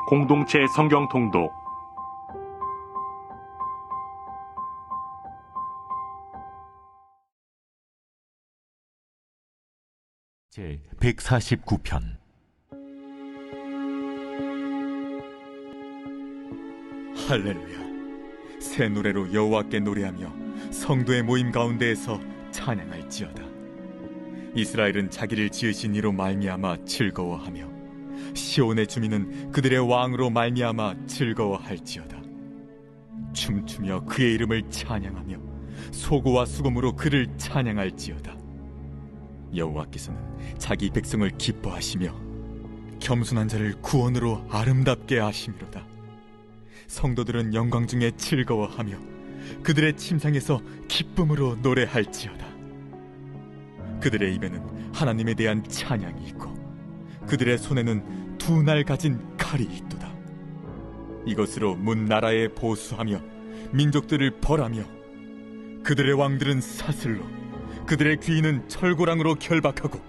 공동체 성경 통독 제 149편 할렐루야. 새 노래로 여호와께 노래하며 성도의 모임 가운데에서 찬양할지어다. 이스라엘은 자기를 지으신 이로 말미암아 즐거워하며 시온의 주민은 그들의 왕으로 말미암아 즐거워할지어다. 춤추며 그의 이름을 찬양하며 소고와 수금으로 그를 찬양할지어다. 여호와께서는 자기 백성을 기뻐하시며 겸손한 자를 구원으로 아름답게 하심이로다. 성도들은 영광 중에 즐거워하며 그들의 침상에서 기쁨으로 노래할지어다. 그들의 입에는 하나님에 대한 찬양이 있고 그들의 손에는 두 날 가진 칼이 있도다. 이것으로 문 나라에 보수하며 민족들을 벌하며 그들의 왕들은 사슬로 그들의 귀인은 철고랑으로 결박하고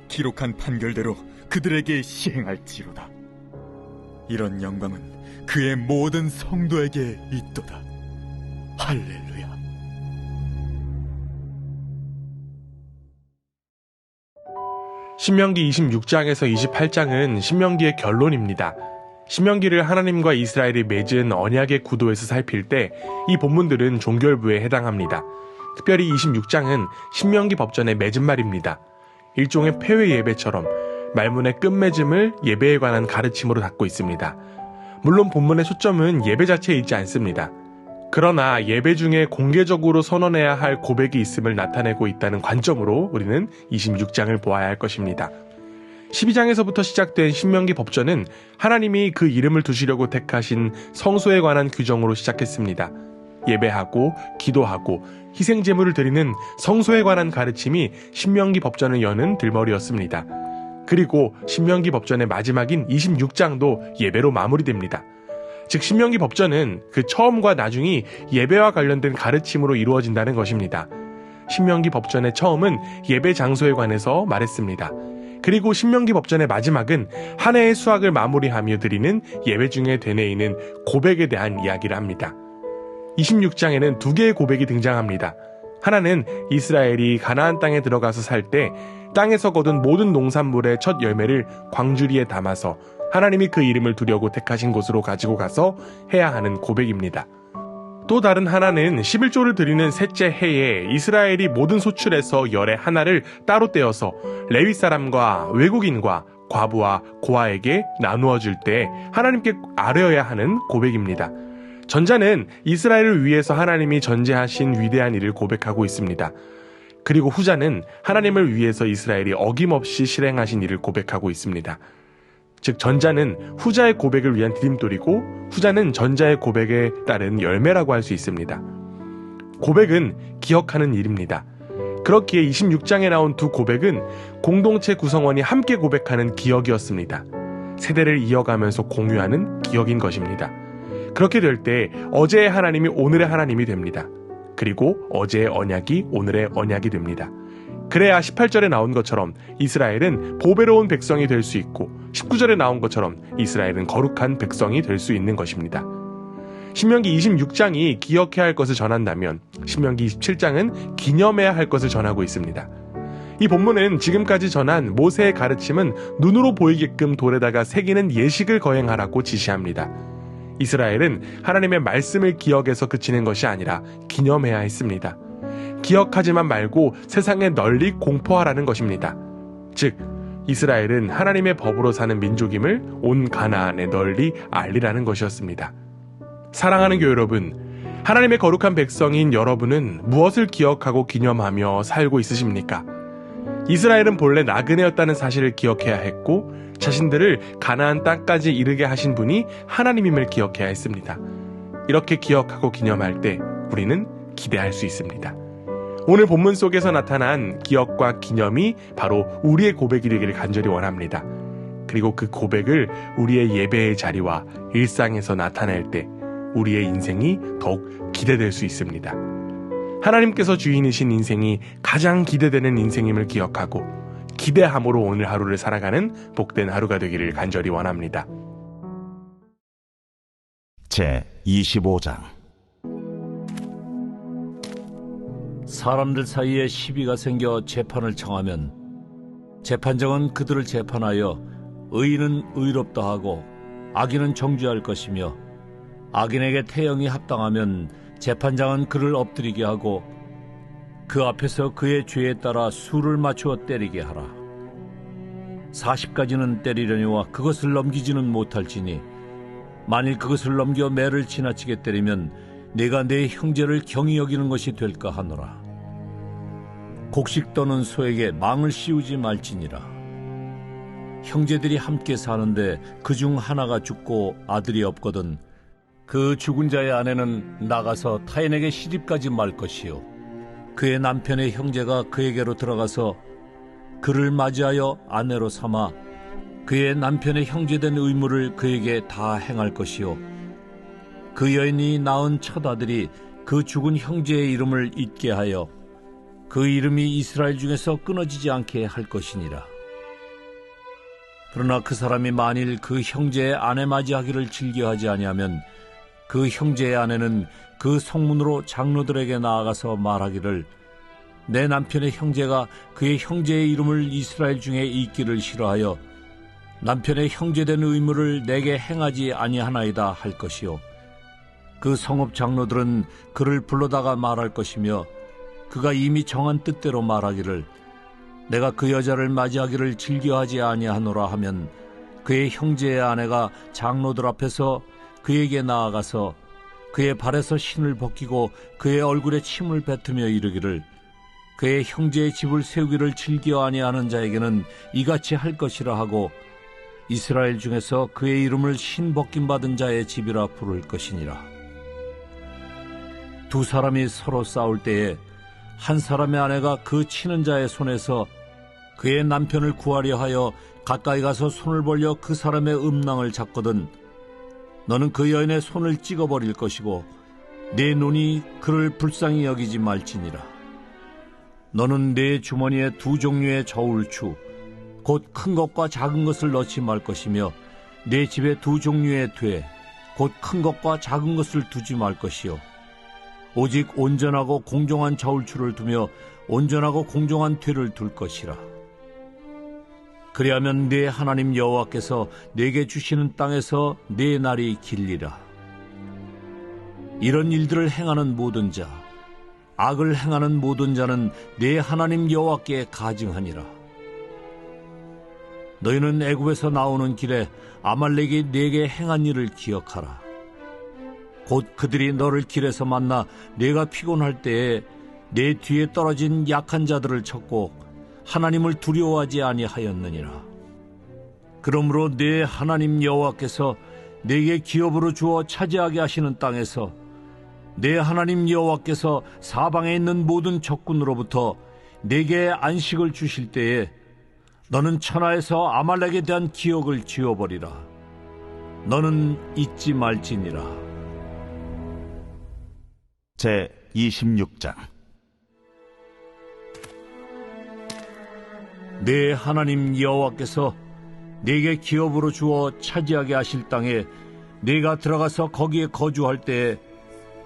기록한 판결대로 그들에게 시행할지로다. 이런 영광은 그의 모든 성도에게 있도다. 할렐루야. 신명기 26장에서 28장은 신명기의 결론입니다. 신명기를 하나님과 이스라엘이 맺은 언약의 구도에서 살필 때 이 본문들은 종결부에 해당합니다. 특별히 26장은 신명기 법전의 맺은 말입니다. 일종의 폐회 예배처럼 말문의 끝맺음을 예배에 관한 가르침으로 닫고 있습니다. 물론 본문의 초점은 예배 자체에 있지 않습니다. 그러나 예배 중에 공개적으로 선언해야 할 고백이 있음을 나타내고 있다는 관점으로 우리는 26장을 보아야 할 것입니다. 12장에서부터 시작된 신명기 법전은 하나님이 그 이름을 두시려고 택하신 성소에 관한 규정으로 시작했습니다. 예배하고 기도하고 희생제물을 드리는 성소에 관한 가르침이 신명기 법전을 여는 들머리였습니다. 그리고 신명기 법전의 마지막인 26장도 예배로 마무리됩니다. 즉 신명기 법전은 그 처음과 나중이 예배와 관련된 가르침으로 이루어진다는 것입니다. 신명기 법전의 처음은 예배 장소에 관해서 말했습니다. 그리고 신명기 법전의 마지막은 한 해의 수확을 마무리하며 드리는 예배 중에 되뇌이는 고백에 대한 이야기를 합니다. 26장에는 두 개의 고백이 등장합니다. 하나는 이스라엘이 가나안 땅에 들어가서 살 때 땅에서 거둔 모든 농산물의 첫 열매를 광주리에 담아서 하나님이 그 이름을 두려고 택하신 곳으로 가지고 가서 해야 하는 고백입니다. 또 다른 하나는 11조를 드리는 셋째 해에 이스라엘이 모든 소출에서 열의 하나를 따로 떼어서 레위 사람과 외국인과 과부와 고아에게 나누어 줄 때 하나님께 아뢰어야 하는 고백입니다. 전자는 이스라엘을 위해서 하나님이 전제하신 위대한 일을 고백하고 있습니다. 그리고 후자는 하나님을 위해서 이스라엘이 어김없이 실행하신 일을 고백하고 있습니다. 즉 전자는 후자의 고백을 위한 디딤돌이고 후자는 전자의 고백에 따른 열매라고 할 수 있습니다. 고백은 기억하는 일입니다. 그렇기에 26장에 나온 두 고백은 공동체 구성원이 함께 고백하는 기억이었습니다. 세대를 이어가면서 공유하는 기억인 것입니다. 그렇게 될 때 어제의 하나님이 오늘의 하나님이 됩니다. 그리고 어제의 언약이 오늘의 언약이 됩니다. 그래야 18절에 나온 것처럼 이스라엘은 보배로운 백성이 될 수 있고 19절에 나온 것처럼 이스라엘은 거룩한 백성이 될 수 있는 것입니다. 신명기 26장이 기억해야 할 것을 전한다면 신명기 27장은 기념해야 할 것을 전하고 있습니다. 이 본문은 지금까지 전한 모세의 가르침은 눈으로 보이게끔 돌에다가 새기는 예식을 거행하라고 지시합니다. 이스라엘은 하나님의 말씀을 기억해서 그치는 것이 아니라 기념해야 했습니다. 기억하지만 말고 세상에 널리 공포하라는 것입니다. 즉 이스라엘은 하나님의 법으로 사는 민족임을 온 가나안에 널리 알리라는 것이었습니다. 사랑하는 교회 여러분, 하나님의 거룩한 백성인 여러분은 무엇을 기억하고 기념하며 살고 있으십니까? 이스라엘은 본래 나그네였다는 사실을 기억해야 했고 자신들을 가나안 땅까지 이르게 하신 분이 하나님임을 기억해야 했습니다. 이렇게 기억하고 기념할 때 우리는 기대할 수 있습니다. 오늘 본문 속에서 나타난 기억과 기념이 바로 우리의 고백이 되기를 간절히 원합니다. 그리고 그 고백을 우리의 예배의 자리와 일상에서 나타낼 때 우리의 인생이 더욱 기대될 수 있습니다. 하나님께서 주인이신 인생이 가장 기대되는 인생임을 기억하고 기대함으로 오늘 하루를 살아가는 복된 하루가 되기를 간절히 원합니다. 제 25장. 사람들 사이에 시비가 생겨 재판을 청하면 재판장은 그들을 재판하여 의인은 의롭다 하고 악인은 정죄할 것이며, 악인에게 태형이 합당하면 재판장은 그를 엎드리게 하고 그 앞에서 그의 죄에 따라 수를 맞추어 때리게 하라. 40가지는 때리려니와 그것을 넘기지는 못할지니, 만일 그것을 넘겨 매를 지나치게 때리면 내가 내 형제를 경히 여기는 것이 될까 하노라. 곡식 떠는 소에게 망을 씌우지 말지니라. 형제들이 함께 사는데 그중 하나가 죽고 아들이 없거든 그 죽은 자의 아내는 나가서 타인에게 시집가지 말 것이요, 그의 남편의 형제가 그에게로 들어가서 그를 맞이하여 아내로 삼아 그의 남편의 형제된 의무를 그에게 다 행할 것이요, 그 여인이 낳은 첫 아들이 그 죽은 형제의 이름을 잊게 하여 그 이름이 이스라엘 중에서 끊어지지 않게 할 것이니라. 그러나 그 사람이 만일 그 형제의 아내 맞이하기를 즐겨하지 아니하면 그 형제의 아내는 그 성문으로 장로들에게 나아가서 말하기를, 내 남편의 형제가 그의 형제의 이름을 이스라엘 중에 잊기를 싫어하여 남편의 형제된 의무를 내게 행하지 아니하나이다 할 것이요, 그 성읍 장로들은 그를 불러다가 말할 것이며, 그가 이미 정한 뜻대로 말하기를, 내가 그 여자를 맞이하기를 즐겨하지 아니하노라 하면 그의 형제의 아내가 장로들 앞에서 그에게 나아가서 그의 발에서 신을 벗기고 그의 얼굴에 침을 뱉으며 이르기를, 그의 형제의 집을 세우기를 즐겨 아니하는 자에게는 이같이 할 것이라 하고 이스라엘 중에서 그의 이름을 신 벗김 받은 자의 집이라 부를 것이니라. 두 사람이 서로 싸울 때에 한 사람의 아내가 그 치는 자의 손에서 그의 남편을 구하려 하여 가까이 가서 손을 벌려 그 사람의 음낭을 잡거든 너는 그 여인의 손을 찍어버릴 것이고 내 눈이 그를 불쌍히 여기지 말지니라. 너는 내 주머니에 두 종류의 저울추 곧 큰 것과 작은 것을 넣지 말 것이며, 내 집에 두 종류의 돼 곧 큰 것과 작은 것을 두지 말 것이요, 오직 온전하고 공정한 저울추를 두며 온전하고 공정한 되를 둘 것이라. 그리하면 네 하나님 여호와께서 네게 주시는 땅에서 네 날이 길리라. 이런 일들을 행하는 모든 자, 악을 행하는 모든 자는 네 하나님 여호와께 가증하니라. 너희는 애굽에서 나오는 길에 아말렉이 네게 행한 일을 기억하라. 곧 그들이 너를 길에서 만나 네가 피곤할 때에 네 뒤에 떨어진 약한 자들을 쳤고 하나님을 두려워하지 아니하였느니라. 그러므로 네 하나님 여호와께서 네게 기업으로 주어 차지하게 하시는 땅에서 네 하나님 여호와께서 사방에 있는 모든 적군으로부터 네게 안식을 주실 때에 너는 천하에서 아말렉에 대한 기억을 지워버리라. 너는 잊지 말지니라. 제 26장. 네 하나님 여호와께서 네게 기업으로 주어 차지하게 하실 땅에 네가 들어가서 거기에 거주할 때에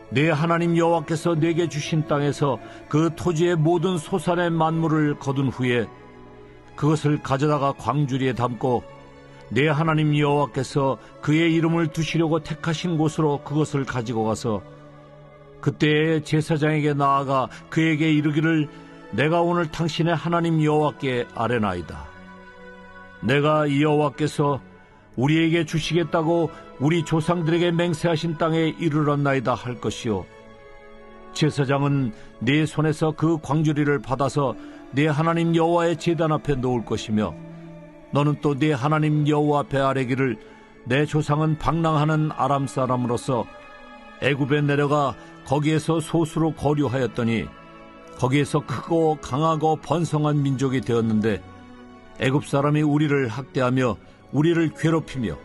네 하나님 여호와께서 네게 주신 땅에서 그 토지의 모든 소산의 만물을 거둔 후에 그것을 가져다가 광주리에 담고 네 하나님 여호와께서 그의 이름을 두시려고 택하신 곳으로 그것을 가지고 가서 그때에 제사장에게 나아가 그에게 이르기를, 내가 오늘 당신의 하나님 여호와께 아뢰나이다. 내가 여호와께서 우리에게 주시겠다고 우리 조상들에게 맹세하신 땅에 이르렀나이다 할 것이요, 제사장은 네 손에서 그 광주리를 받아서 네 하나님 여호와의 제단 앞에 놓을 것이며, 너는 또 네 하나님 여호와 앞에 아뢰기를, 내 조상은 방랑하는 아람 사람으로서 애굽에 내려가 거기에서 소수로 거류하였더니 거기에서 크고 강하고 번성한 민족이 되었는데 애굽 사람이 우리를 학대하며 우리를 괴롭히며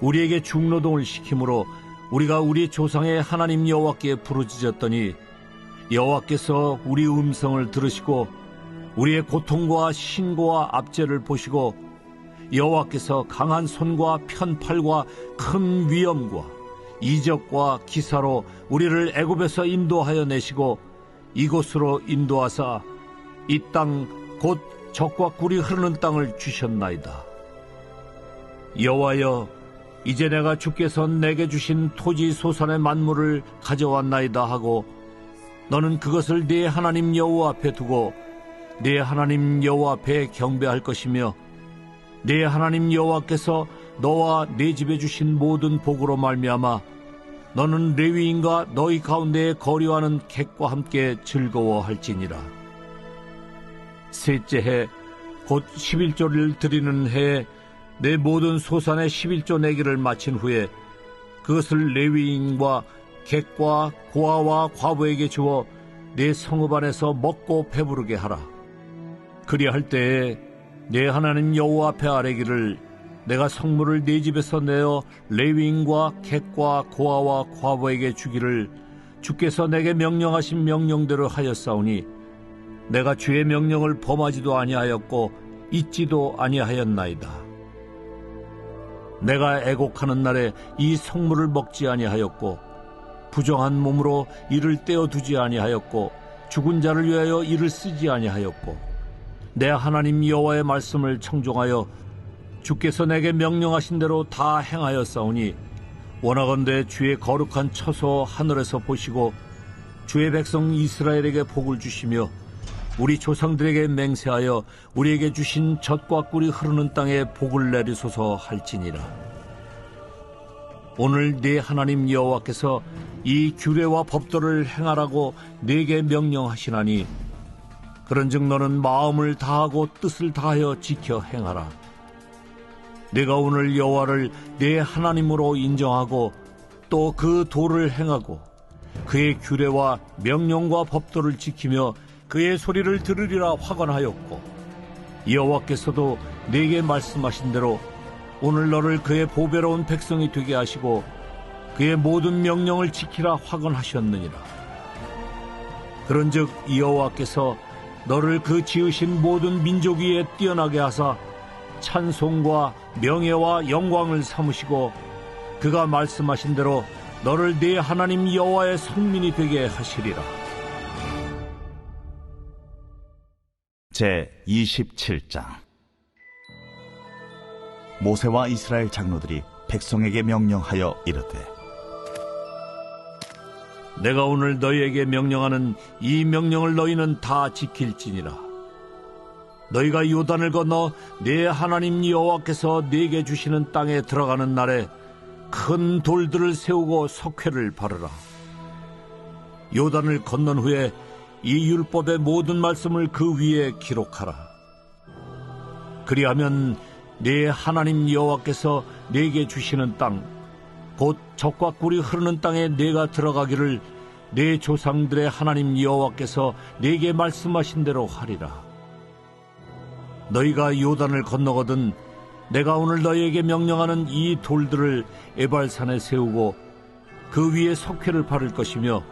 우리에게 중노동을 시키므로 우리가 우리 조상의 하나님 여호와께 부르짖었더니 여호와께서 우리 음성을 들으시고 우리의 고통과 신고와 압제를 보시고 여호와께서 강한 손과 편팔과 큰 위엄과 이적과 기사로 우리를 애굽에서 인도하여 내시고 이곳으로 인도하사 이 땅 곧 젖과 꿀이 흐르는 땅을 주셨나이다. 여호와여, 이제 내가 주께서 내게 주신 토지 소산의 만물을 가져왔나이다 하고 너는 그것을 네 하나님 여호와 앞에 두고 네 하나님 여호와 앞에 경배할 것이며 네 하나님 여호와께서 너와 네 집에 주신 모든 복으로 말미암아 너는 레위인과 너희 가운데에 거류하는 객과 함께 즐거워할지니라. 셋째 해 곧 11조를 드리는 해에 내 모든 소산의 11조 내기를 마친 후에 그것을 레위인과 객과 고아와 과부에게 주어 내 성읍 안에서 먹고 배부르게 하라. 그리할 때에 내 하나님 여호와 앞에 아뢰기를 내가 성물을 네 집에서 내어 레위인과 객과 고아와 과부에게 주기를 주께서 내게 명령하신 명령대로 하였사오니 내가 주의 명령을 범하지도 아니하였고 잊지도 아니하였나이다. 내가 애곡하는 날에 이 성물을 먹지 아니하였고 부정한 몸으로 이를 떼어두지 아니하였고 죽은 자를 위하여 이를 쓰지 아니하였고 내 하나님 여호와의 말씀을 청종하여 주께서 내게 명령하신 대로 다 행하였사오니 원하건대 주의 거룩한 처소 하늘에서 보시고 주의 백성 이스라엘에게 복을 주시며 우리 조상들에게 맹세하여 우리에게 주신 젖과 꿀이 흐르는 땅에 복을 내리소서 할지니라. 오늘 네 하나님 여호와께서 이 규례와 법도를 행하라고 네게 명령하시나니 그런즉 너는 마음을 다하고 뜻을 다하여 지켜 행하라. 네가 오늘 여호와를 네 하나님으로 인정하고 또 그 도를 행하고 그의 규례와 명령과 법도를 지키며 그의 소리를 들으리라 확언하였고 여호와께서도 네게 말씀하신 대로 오늘 너를 그의 보배로운 백성이 되게 하시고 그의 모든 명령을 지키라 확언하셨느니라. 그런즉 여호와께서 너를 그 지으신 모든 민족 위에 뛰어나게 하사 찬송과 명예와 영광을 삼으시고 그가 말씀하신 대로 너를 네 하나님 여호와의 성민이 되게 하시리라. 제 27장. 모세와 이스라엘 장로들이 백성에게 명령하여 이르되 내가 오늘 너희에게 명령하는 이 명령을 너희는 다 지킬지니라. 너희가 요단을 건너 네 하나님 여호와께서 네게 주시는 땅에 들어가는 날에 큰 돌들을 세우고 석회를 바르라. 요단을 건넌 후에 이 율법의 모든 말씀을 그 위에 기록하라. 그리하면 네 하나님 여호와께서 네게 주시는 땅, 곧 젖과 꿀이 흐르는 땅에 네가 들어가기를 네 조상들의 하나님 여호와께서 네게 말씀하신 대로 하리라. 너희가 요단을 건너거든 내가 오늘 너희에게 명령하는 이 돌들을 에발산에 세우고 그 위에 석회를 바를 것이며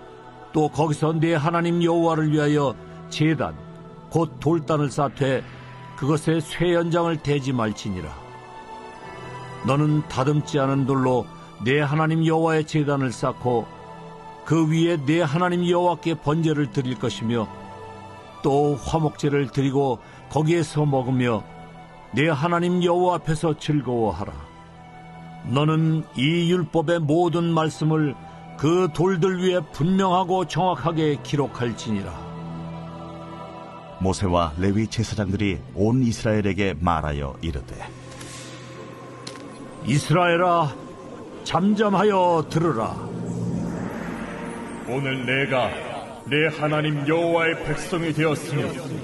또 거기서 네 하나님 여호와를 위하여 제단 곧 돌단을 쌓되 그것에 쇠 연장을 대지 말지니라. 너는 다듬지 않은 돌로 네 하나님 여호와의 제단을 쌓고 그 위에 네 하나님 여호와께 번제를 드릴 것이며 또 화목제를 드리고 거기에서 먹으며 네 하나님 여호와 앞에서 즐거워하라. 너는 이 율법의 모든 말씀을 그 돌들 위에 분명하고 정확하게 기록할지니라. 모세와 레위 제사장들이 온 이스라엘에게 말하여 이르되 이스라엘아, 잠잠하여 들으라. 오늘 내가 내 하나님 여호와의 백성이 되었으니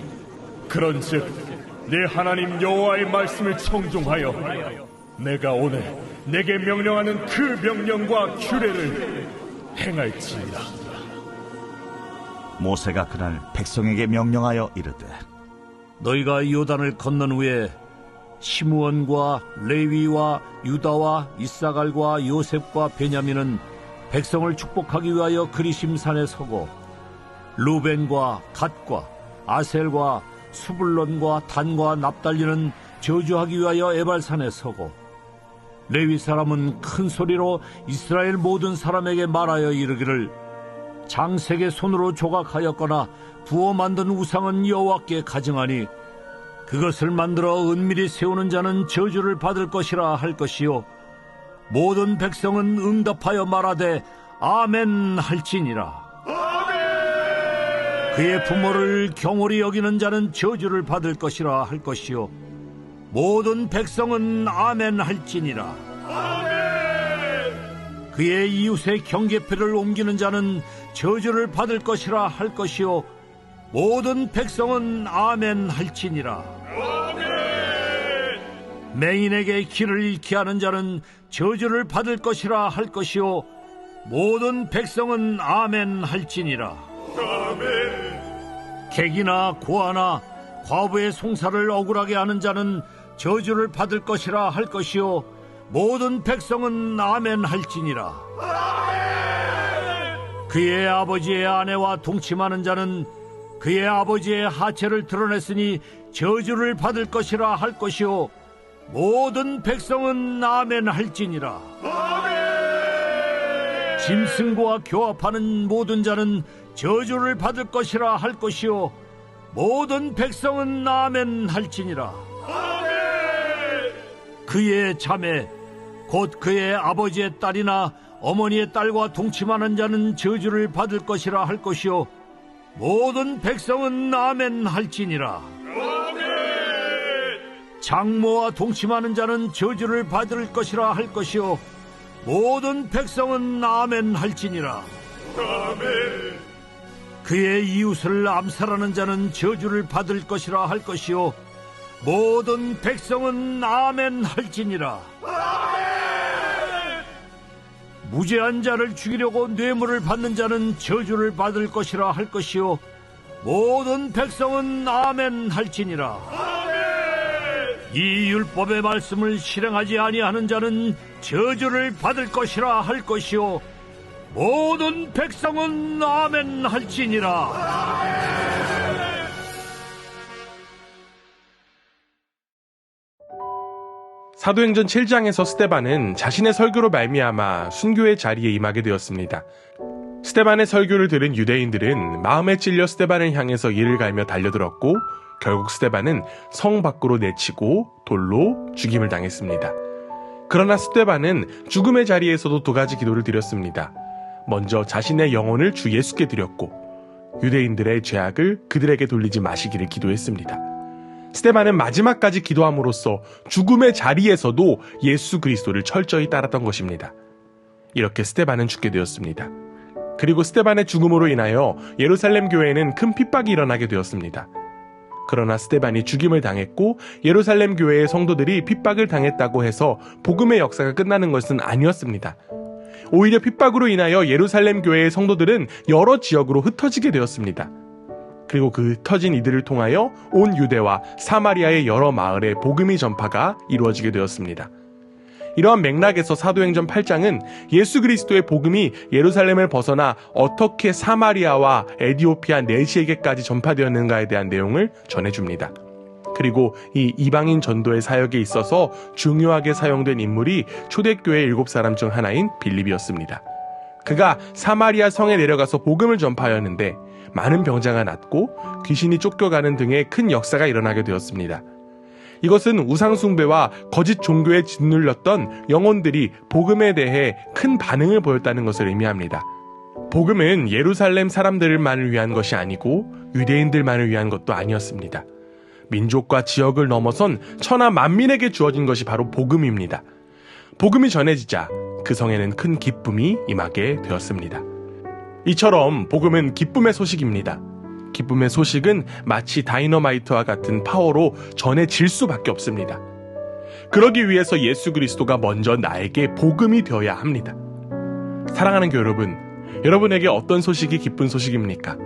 그런즉 내 하나님 여호와의 말씀을 청종하여 내가 오늘 내게 명령하는 그 명령과 규례를 행할지니라. 모세가 그날 백성에게 명령하여 이르되 너희가 요단을 건넌 후에 시므온과 레위와 유다와 이사갈과 요셉과 베냐민은 백성을 축복하기 위하여 그리심산에 서고 루벤과 갓과 아셀과 수불론과 단과 납달리는 저주하기 위하여 에발산에 서고 레위 사람은 큰 소리로 이스라엘 모든 사람에게 말하여 이르기를 장색의 손으로 조각하였거나 부어 만든 우상은 여호와께 가증하니 그것을 만들어 은밀히 세우는 자는 저주를 받을 것이라 할 것이요 모든 백성은 응답하여 말하되 아멘 할지니라. 그의 부모를 경홀히 여기는 자는 저주를 받을 것이라 할 것이요 모든 백성은 아멘 할지니라. 그의 이웃의 경계표를 옮기는 자는 저주를 받을 것이라 할 것이요 모든 백성은 아멘 할지니라. 맹인에게 길을 잃게 하는 자는 저주를 받을 것이라 할 것이요 모든 백성은 아멘 할지니라. 객이나 고아나 과부의 송사를 억울하게 하는 자는 저주를 받을 것이라 할 것이요 모든 백성은 아멘 할지니라. 그의 아버지의 아내와 동침하는 자는 그의 아버지의 하체를 드러냈으니 저주를 받을 것이라 할 것이요 모든 백성은 아멘 할지니라. 짐승과 교합하는 모든 자는 저주를 받을 것이라 할 것이요 모든 백성은 아멘 할지니라. 그의 자매 곧 그의 아버지의 딸이나 어머니의 딸과 동침하는 자는 저주를 받을 것이라 할 것이요 모든 백성은 아멘 할지니라. 장모와 동침하는 자는 저주를 받을 것이라 할 것이요 모든 백성은 아멘 할지니라. 그의 이웃을 암살하는 자는 저주를 받을 것이라 할 것이요 모든 백성은 아멘 할지니라. 무죄한 자를 죽이려고 뇌물을 받는 자는 저주를 받을 것이라 할 것이요 모든 백성은 아멘 할지니라. 이 율법의 말씀을 실행하지 아니하는 자는 저주를 받을 것이라 할 것이요 모든 백성은 아멘 할지니라. 사도행전 7장에서 스데반은 자신의 설교로 말미암아 순교의 자리에 임하게 되었습니다. 스데반의 설교를 들은 유대인들은 마음에 찔려 스데반을 향해서 이를 갈며 달려들었고 결국 스데반은 성 밖으로 내치고 돌로 죽임을 당했습니다. 그러나 스데반은 죽음의 자리에서도 두 가지 기도를 드렸습니다. 먼저 자신의 영혼을 주 예수께 드렸고 유대인들의 죄악을 그들에게 돌리지 마시기를 기도했습니다. 스데반은 마지막까지 기도함으로써 죽음의 자리에서도 예수 그리스도를 철저히 따랐던 것입니다. 이렇게 스데반은 죽게 되었습니다. 그리고 스데반의 죽음으로 인하여 예루살렘 교회에는 큰 핍박이 일어나게 되었습니다. 그러나 스데반이 죽임을 당했고 예루살렘 교회의 성도들이 핍박을 당했다고 해서 복음의 역사가 끝나는 것은 아니었습니다. 오히려 핍박으로 인하여 예루살렘 교회의 성도들은 여러 지역으로 흩어지게 되었습니다. 그리고 그 흩어진 이들을 통하여 온 유대와 사마리아의 여러 마을에 복음의 전파가 이루어지게 되었습니다. 이러한 맥락에서 사도행전 8장은 예수 그리스도의 복음이 예루살렘을 벗어나 어떻게 사마리아와 에디오피아 내시에게까지 전파되었는가에 대한 내용을 전해줍니다. 그리고 이 이방인 전도의 사역에 있어서 중요하게 사용된 인물이 초대교회 7사람 중 하나인 빌립이었습니다. 그가 사마리아 성에 내려가서 복음을 전파하였는데 많은 병자가 낫고 귀신이 쫓겨가는 등의 큰 역사가 일어나게 되었습니다. 이것은 우상숭배와 거짓 종교에 짓눌렸던 영혼들이 복음에 대해 큰 반응을 보였다는 것을 의미합니다. 복음은 예루살렘 사람들만을 위한 것이 아니고 유대인들만을 위한 것도 아니었습니다. 민족과 지역을 넘어선 천하 만민에게 주어진 것이 바로 복음입니다. 복음이 전해지자 그 성에는 큰 기쁨이 임하게 되었습니다. 이처럼 복음은 기쁨의 소식입니다. 기쁨의 소식은 마치 다이너마이트와 같은 파워로 전해질 수밖에 없습니다. 그러기 위해서 예수 그리스도가 먼저 나에게 복음이 되어야 합니다. 사랑하는 교회 여러분, 여러분에게 어떤 소식이 기쁜 소식입니까?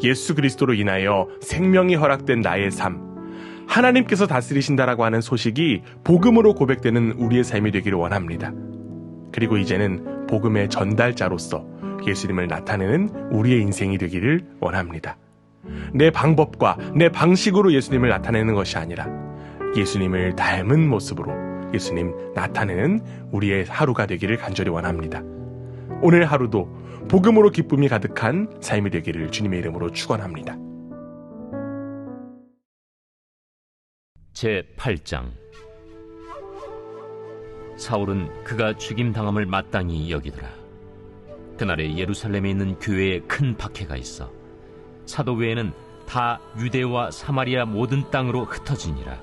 예수 그리스도로 인하여 생명이 허락된 나의 삶, 하나님께서 다스리신다라고 하는 소식이 복음으로 고백되는 우리의 삶이 되기를 원합니다. 그리고 이제는 복음의 전달자로서 예수님을 나타내는 우리의 인생이 되기를 원합니다. 내 방법과 내 방식으로 예수님을 나타내는 것이 아니라 예수님을 닮은 모습으로 예수님 나타내는 우리의 하루가 되기를 간절히 원합니다. 오늘 하루도 복음으로 기쁨이 가득한 삶이 되기를 주님의 이름으로 축원합니다. 제8장. 사울은 그가 죽임당함을 마땅히 여기더라. 그날에 예루살렘에 있는 교회에 큰 박해가 있어 사도 외에는 다 유대와 사마리아 모든 땅으로 흩어지니라.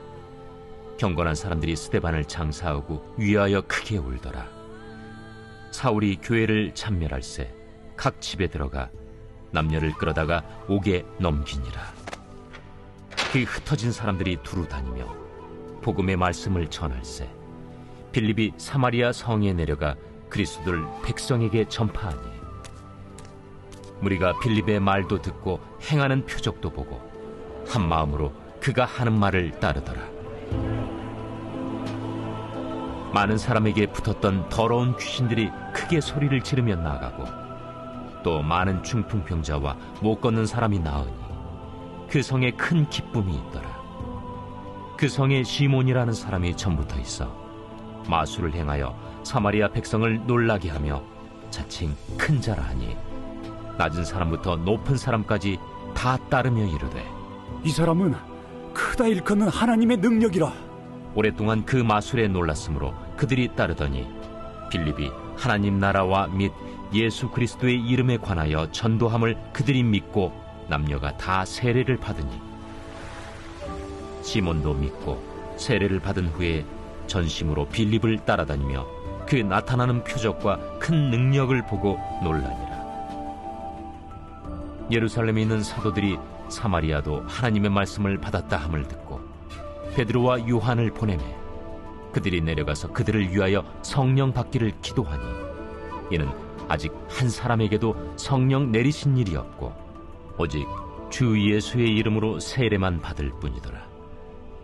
경건한 사람들이 스데반을 장사하고 위하여 크게 울더라. 사울이 교회를 참멸할세 각 집에 들어가 남녀를 끌어다가 옥에 넘기니라. 그 흩어진 사람들이 두루 다니며 복음의 말씀을 전할세 빌립이 사마리아 성에 내려가 그리스도를 백성에게 전파하니 무리가 빌립의 말도 듣고 행하는 표적도 보고 한 마음으로 그가 하는 말을 따르더라. 많은 사람에게 붙었던 더러운 귀신들이 크게 소리를 지르며 나가고 또 많은 중풍병자와 못 걷는 사람이 나으니 그 성에 큰 기쁨이 있더라. 그 성에 시몬이라는 사람이 전부터 있어 마술을 행하여 사마리아 백성을 놀라게 하며 자칭 큰 자라 하니 낮은 사람부터 높은 사람까지 다 따르며 이르되 이 사람은 크다 일컫는 하나님의 능력이라. 오랫동안 그 마술에 놀랐으므로 그들이 따르더니 빌립이 하나님 나라와 및 예수 그리스도의 이름에 관하여 전도함을 그들이 믿고 남녀가 다 세례를 받으니 시몬도 믿고 세례를 받은 후에 전심으로 빌립을 따라다니며 그 나타나는 표적과 큰 능력을 보고 놀라니라. 예루살렘에 있는 사도들이 사마리아도 하나님의 말씀을 받았다 함을 듣고 베드로와 요한을 보내매 그들이 내려가서 그들을 위하여 성령 받기를 기도하니 이는 아직 한 사람에게도 성령 내리신 일이 없고 오직 주 예수의 이름으로 세례만 받을 뿐이더라.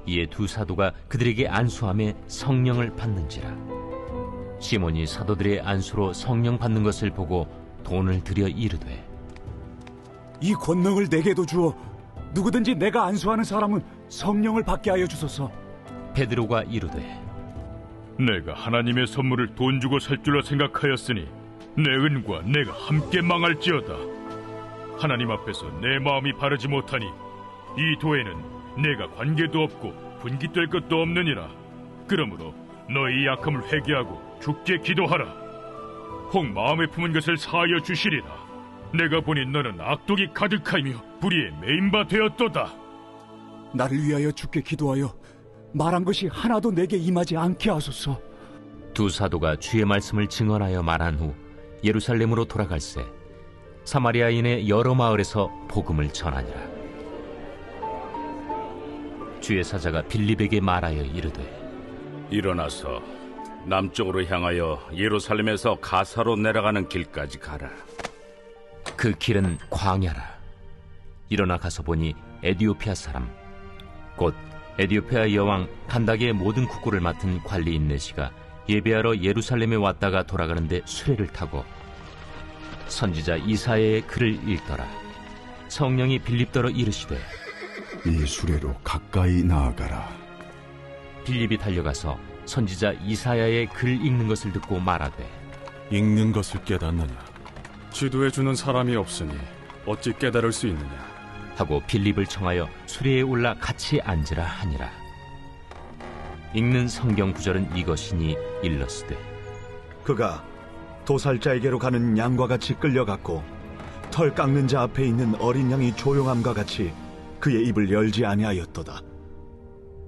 이에 두 사도가 그들에게 안수함에 성령을 받는지라. 시몬이 사도들의 안수로 성령 받는 것을 보고 돈을 들여 이르되 이 권능을 내게도 주어 누구든지 내가 안수하는 사람은 성령을 받게 하여 주소서. 베드로가 이르되 내가 하나님의 선물을 돈 주고 살 줄로 생각하였으니 내 은과 내가 함께 망할지어다. 하나님 앞에서 내 마음이 바르지 못하니 이 도에는 내가 관계도 없고 분깃될 것도 없느니라. 그러므로 너희 약함을 회개하고 주께 기도하라. 혹 마음에 품은 것을 사하여 주시리라. 내가 보니 너는 악독이 가득하며 불의에 매인바 되었도다. 나를 위하여 주께 기도하여 말한 것이 하나도 내게 임하지 않게 하소서. 두 사도가 주의 말씀을 증언하여 말한 후 예루살렘으로 돌아갈새 사마리아인의 여러 마을에서 복음을 전하니라. 주의 사자가 빌립에게 말하여 이르되 일어나서 남쪽으로 향하여 예루살렘에서 가사로 내려가는 길까지 가라. 그 길은 광야라. 일어나 가서 보니 에디오피아 사람 곧 에디오피아 여왕 간닥의 모든 국고를 맡은 관리인 네시가 예배하러 예루살렘에 왔다가 돌아가는데 수레를 타고 선지자 이사야의 글을 읽더라. 성령이 빌립더러 이르시되 이 수레로 가까이 나아가라. 빌립이 달려가서 선지자 이사야의 글 읽는 것을 듣고 말하되 읽는 것을 깨닫느냐? 지도해주는 사람이 없으니 어찌 깨달을 수 있느냐? 하고 빌립을 청하여 수레에 올라 같이 앉으라 하니라. 읽는 성경 구절은 이것이니 일러스되 그가 도살자에게로 가는 양과 같이 끌려갔고 털 깎는 자 앞에 있는 어린 양이 조용함과 같이 그의 입을 열지 아니하였도다.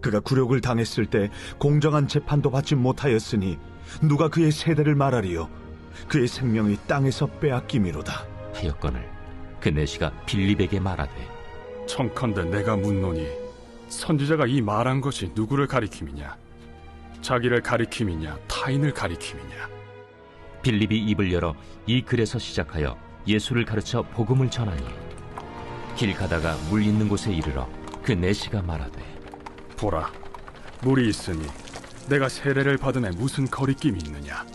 그가 굴욕을 당했을 때 공정한 재판도 받지 못하였으니 누가 그의 세대를 말하리요? 그의 생명이 땅에서 빼앗김이로다 하였거늘 그 내시가 빌립에게 말하되 청컨대 내가 묻노니 선지자가 이 말한 것이 누구를 가리킴이냐? 자기를 가리킴이냐? 타인을 가리킴이냐? 빌립이 입을 열어 이 글에서 시작하여 예수를 가르쳐 복음을 전하니 길 가다가 물 있는 곳에 이르러 그 내시가 말하되 보라, 물이 있으니 내가 세례를 받음에 무슨 거리낌이 있느냐?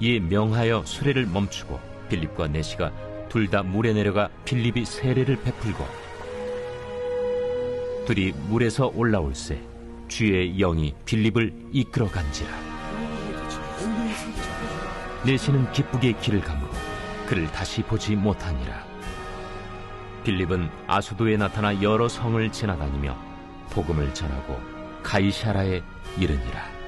이에 명하여 수레를 멈추고 빌립과 내시가 둘 다 물에 내려가 빌립이 세례를 베풀고 둘이 물에서 올라올새 주의 영이 빌립을 이끌어간지라. 내시는 기쁘게 길을 가므로 그를 다시 보지 못하니라. 빌립은 아수도에 나타나 여러 성을 지나다니며 복음을 전하고 가이사라에 이르니라.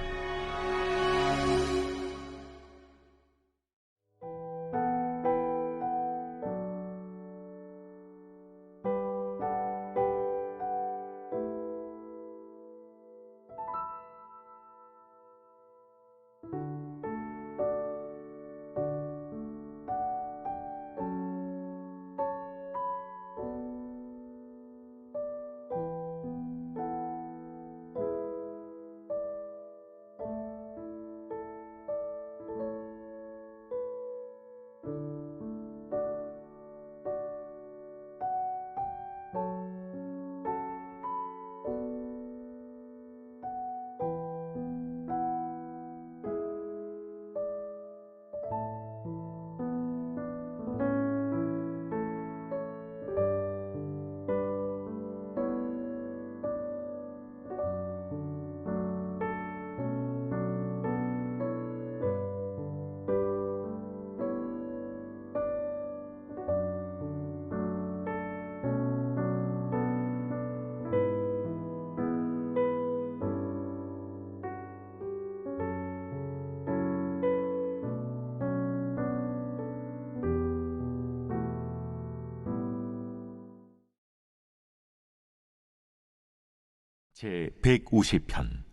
제 150편.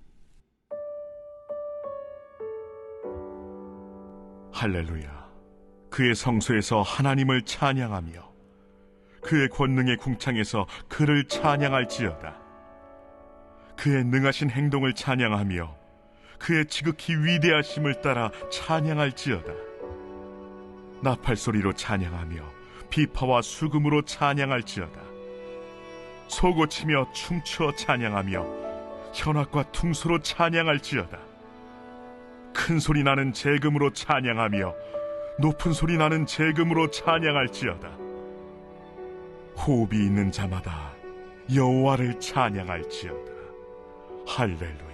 할렐루야. 그의 성소에서 하나님을 찬양하며 그의 권능의 궁창에서 그를 찬양할지어다. 그의 능하신 행동을 찬양하며 그의 지극히 위대하심을 따라 찬양할지어다. 나팔소리로 찬양하며 비파와 수금으로 찬양할지어다. 소고치며 춤추어 찬양하며 현악과 퉁소로 찬양할지어다. 큰 소리 나는 재금으로 찬양하며 높은 소리 나는 재금으로 찬양할지어다. 호흡이 있는 자마다 여호와를 찬양할지어다. 할렐루야.